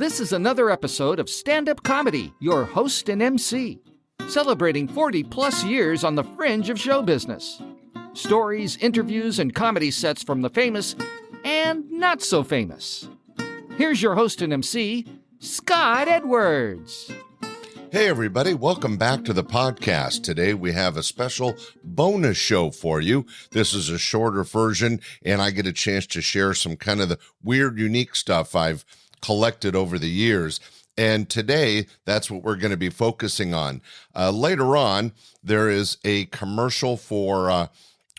This is another episode of Standup Comedy, your host and MC, celebrating 40-plus years on the fringe of show business. Stories, interviews, and comedy sets from the famous and not so famous. Here's your host and MC, Scott Edwards. Hey everybody, welcome back to the podcast. Today we have a special bonus show for you. This is a shorter version, and I get a chance to share some kind of the weird, unique stuff I've collected over the years. And today, that's what we're going to be focusing on. Later on, there is a commercial for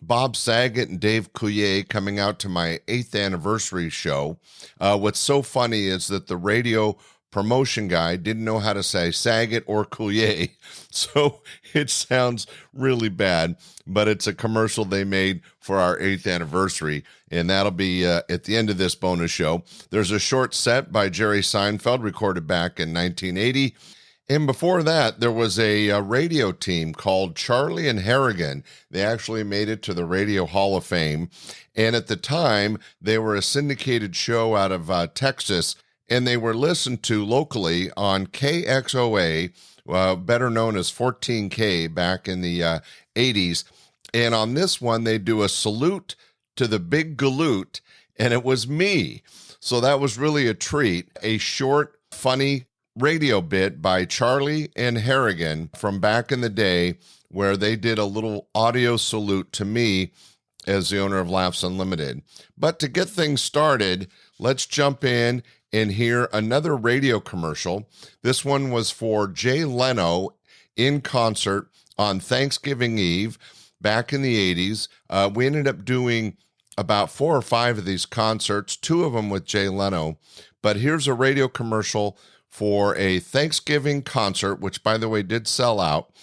Bob Saget and Dave Coulier coming out to my 8th anniversary show. What's so funny is that the radio promotion guy didn't know how to say Saget or Coulier, so it sounds really bad, but it's a commercial they made for our 8th anniversary, and that'll be at the end of this bonus show. There's a short set by Jerry Seinfeld recorded back in 1980, and before that, there was a radio team called Charlie and Harrigan. They actually made it to the Radio Hall of Fame, and at the time, they were a syndicated show out of Texas, and they were listened to locally on KXOA, better known as 14K back in the 80s. And on this one, they do a salute to the Big Galute, and it was me. So that was really a treat. A short, funny radio bit by Charlie and Harrigan from back in the day where they did a little audio salute to me as the owner of Laughs Unlimited. But to get things started, let's jump in and hear another radio commercial. This one was for Jay Leno in concert on Thanksgiving Eve back in the 80s. We ended up doing about 4 or 5 of these concerts, 2 of them with Jay Leno. But here's a radio commercial for a Thanksgiving concert, which, by the way, did sell out,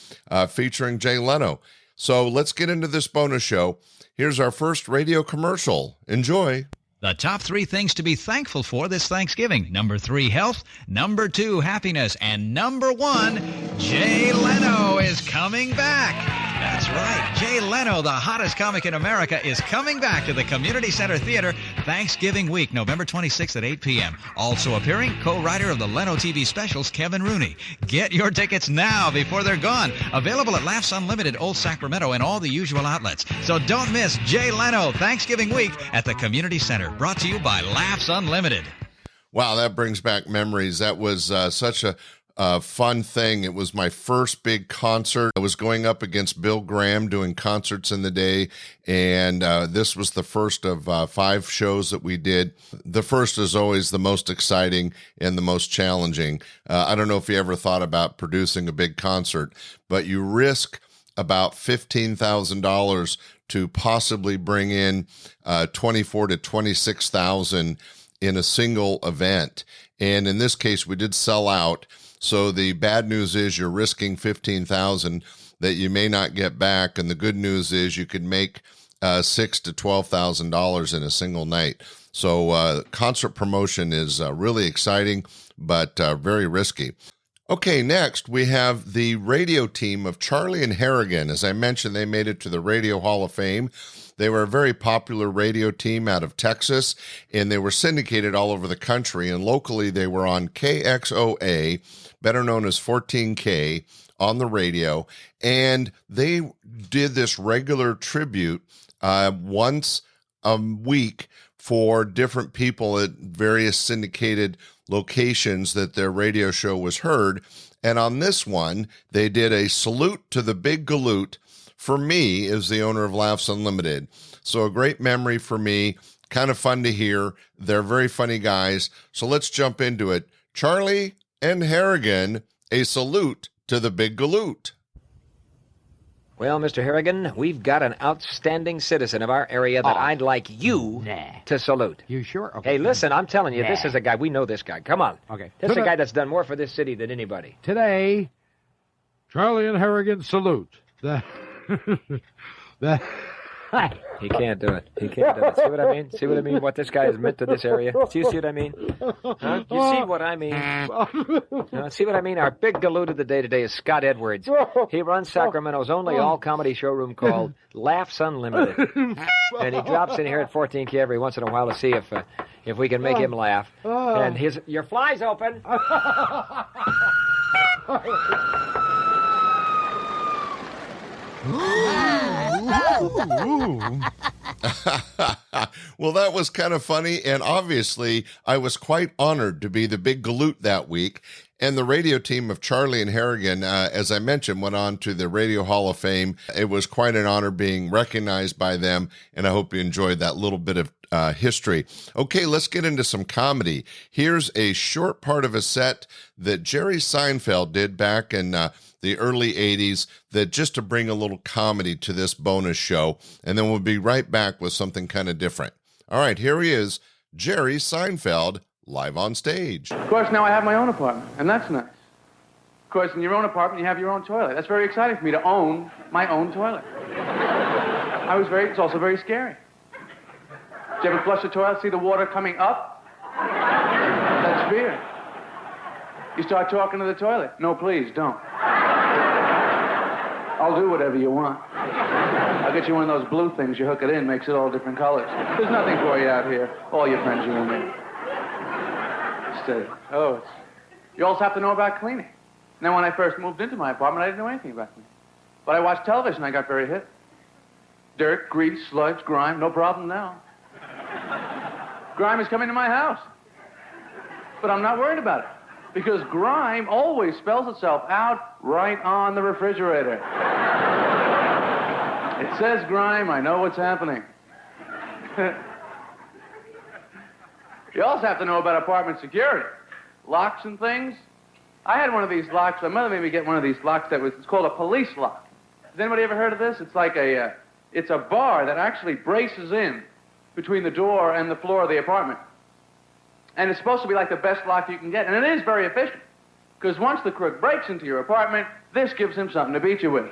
featuring Jay Leno. So let's get into this bonus show. Here's our first radio commercial. Enjoy. The top 3 things to be thankful for this Thanksgiving. Number 3, health. Number 2, happiness. And number 1, Jay Leno is coming back. That's right. Jay Leno, the hottest comic in America, is coming back to the Community Center Theater Thanksgiving week, November 26th at 8 p.m. Also appearing, co-writer of the Leno TV specials, Kevin Rooney. Get your tickets now before they're gone. Available at Laughs Unlimited, Old Sacramento, and all the usual outlets. So don't miss Jay Leno Thanksgiving week at the Community Center. Brought to you by Laughs Unlimited. Wow, that brings back memories. That was such a fun thing. It was my first big concert. I was going up against Bill Graham doing concerts in the day, and this was the first of 5 shows that we did. The first is always the most exciting and the most challenging. I don't know if you ever thought about producing a big concert, but you risk about $15,000 to possibly bring in 24 to 26,000 in a single event. And in this case, we did sell out. So the bad news is you're risking $15,000 that you may not get back. And the good news is you could make $6,000 to $12,000 in a single night. So concert promotion is really exciting, but very risky. Okay, next we have the radio team of Charlie and Harrigan. As I mentioned, they made it to the Radio Hall of Fame. They were a very popular radio team out of Texas, and they were syndicated all over the country. And locally, they were on KXOA, better known as 14K, on the radio. And they did this regular tribute once a week for different people at various syndicated locations that their radio show was heard. And on this one, they did a salute to the Big Galute for me as the owner of Laughs Unlimited. So a great memory for me, kind of fun to hear. They're very funny guys. So let's jump into it. Charlie and Harrigan, a salute to the Big Galute. Well, Mr. Harrigan, we've got an outstanding citizen of our area that I'd like you to salute. You sure? Okay. Hey, listen, I'm telling you, this is a guy, we know this guy. Come on. Okay. This is a guy that's done more for this city than anybody. Today, Charlie and Harrigan salute. He can't do it. He can't do it. See what I mean? See what I mean? What this guy has meant to this area? Do you see what I mean? Huh? You see what I mean? See what I mean? Our big galute of the day today is Scott Edwards. He runs Sacramento's only all-comedy showroom called Laughs Unlimited. And he drops in here at 14K every once in a while to see if if we can make him laugh. And your fly's open. Well, that was kind of funny, and obviously I was quite honored to be the Big Galute that week. And the radio team of Charlie and Harrigan, as I mentioned, went on to the Radio Hall of Fame. It was quite an honor being recognized by them, and I hope you enjoyed that little bit of history. Okay, let's get into some comedy. Here's a short part of a set that Jerry Seinfeld did back in the early 80s, that just to bring a little comedy to this bonus show, and then we'll be right back with something kind of different. All right, here he is, Jerry Seinfeld, live on stage. Of course, now I have my own apartment, and that's nice. Of course, in your own apartment, you have your own toilet. That's very exciting for me to own my own toilet. It's also very scary. Did you ever flush the toilet, see the water coming up? That's fear. You start talking to the toilet. No, please, don't. I'll do whatever you want. I'll get you one of those blue things. You hook it in, makes it all different colors. There's nothing for you out here. All your friends, you and me. Steady. You also have to know about cleaning. Now, when I first moved into my apartment, I didn't know anything about cleaning. But I watched television, I got very hip. Dirt, grease, sludge, grime, no problem now. Grime is coming to my house. But I'm not worried about it, because grime always spells itself out right on the refrigerator. It says grime, I know what's happening. You also have to know about apartment security. Locks and things. I had one of these locks. My mother made me get one of these locks it's called a police lock. Has anybody ever heard of this? It's like it's a bar that actually braces in between the door and the floor of the apartment. And it's supposed to be like the best lock you can get. And it is very efficient. Because once the crook breaks into your apartment, this gives him something to beat you with.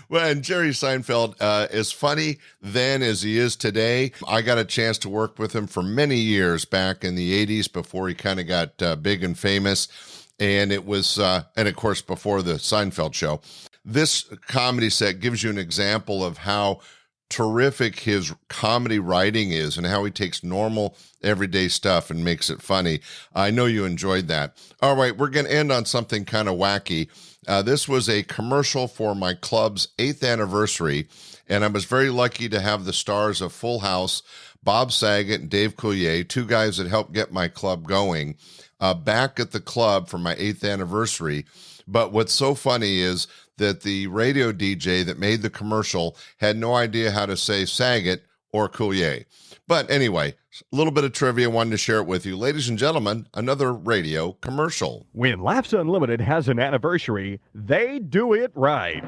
Well, and Jerry Seinfeld is funny then as he is today. I got a chance to work with him for many years back in the 80s before he kind of got big and famous. And it was, and of course, before the Seinfeld show. This comedy set gives you an example of how terrific his comedy writing is and how he takes normal, everyday stuff and makes it funny. I know you enjoyed that. All right, we're going to end on something kind of wacky. This was a commercial for my club's 8th anniversary, and I was very lucky to have the stars of Full House, Bob Saget and Dave Coulier, two guys that helped get my club going, back at the club for my 8th anniversary. But what's so funny is that the radio DJ that made the commercial had no idea how to say Saget or Coulier. But anyway, a little bit of trivia, wanted to share it with you. Ladies and gentlemen, another radio commercial. When Laughs Unlimited has an anniversary, they do it right.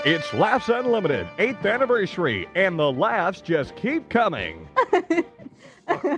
It's Laughs Unlimited 8th anniversary, and the laughs just keep coming.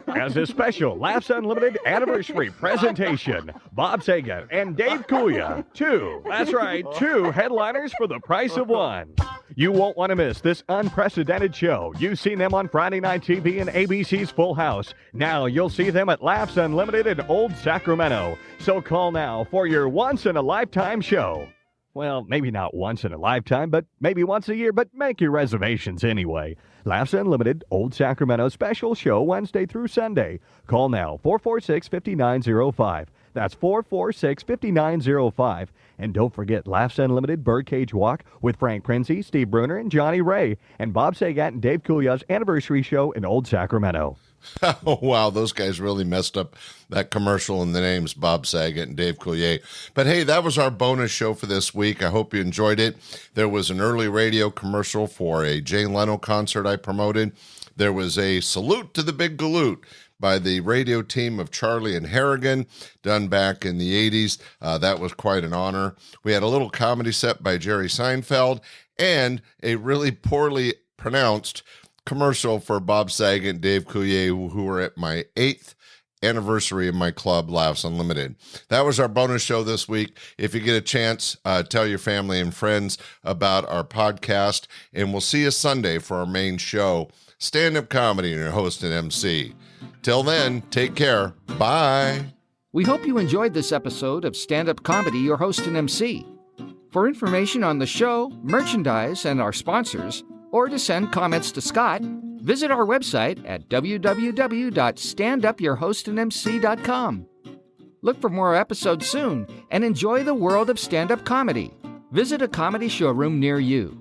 As a special Laughs Unlimited anniversary presentation, Bob Saget and Dave Coulier, two headliners for the price of one. You won't want to miss this unprecedented show. You've seen them on Friday Night TV and ABC's Full House. Now you'll see them at Laughs Unlimited in Old Sacramento. So call now for your once-in-a-lifetime show. Well, maybe not once in a lifetime, but maybe once a year, but make your reservations anyway. Laughs Unlimited, Old Sacramento special show Wednesday through Sunday. Call now, 446-5905. That's 446-5905. And don't forget Laughs Unlimited Birdcage Walk with Frank Prinzi, Steve Bruner, and Johnny Ray, and Bob Saget and Dave Coulier's anniversary show in Old Sacramento. Oh, wow, those guys really messed up that commercial and the names Bob Saget and Dave Coulier. But hey, that was our bonus show for this week. I hope you enjoyed it. There was an early radio commercial for a Jay Leno concert I promoted. There was a salute to the Big Galute by the radio team of Charlie and Harrigan, done back in the 80s. That was quite an honor. We had a little comedy set by Jerry Seinfeld and a really poorly pronounced commercial for Bob Saget and Dave Coulier, who were at my 8th anniversary of my club, Laughs Unlimited. That was our bonus show this week. If you get a chance, tell your family and friends about our podcast, and we'll see you Sunday for our main show, Stand-Up Comedy, and your host and MC. Till then, take care. Bye. We hope you enjoyed this episode of Stand-Up Comedy, your host and MC. For information on the show, merchandise, and our sponsors, or to send comments to Scott, visit our website at www.standupyourhostandmc.com. Look for more episodes soon and enjoy the world of stand-up comedy. Visit a comedy showroom near you.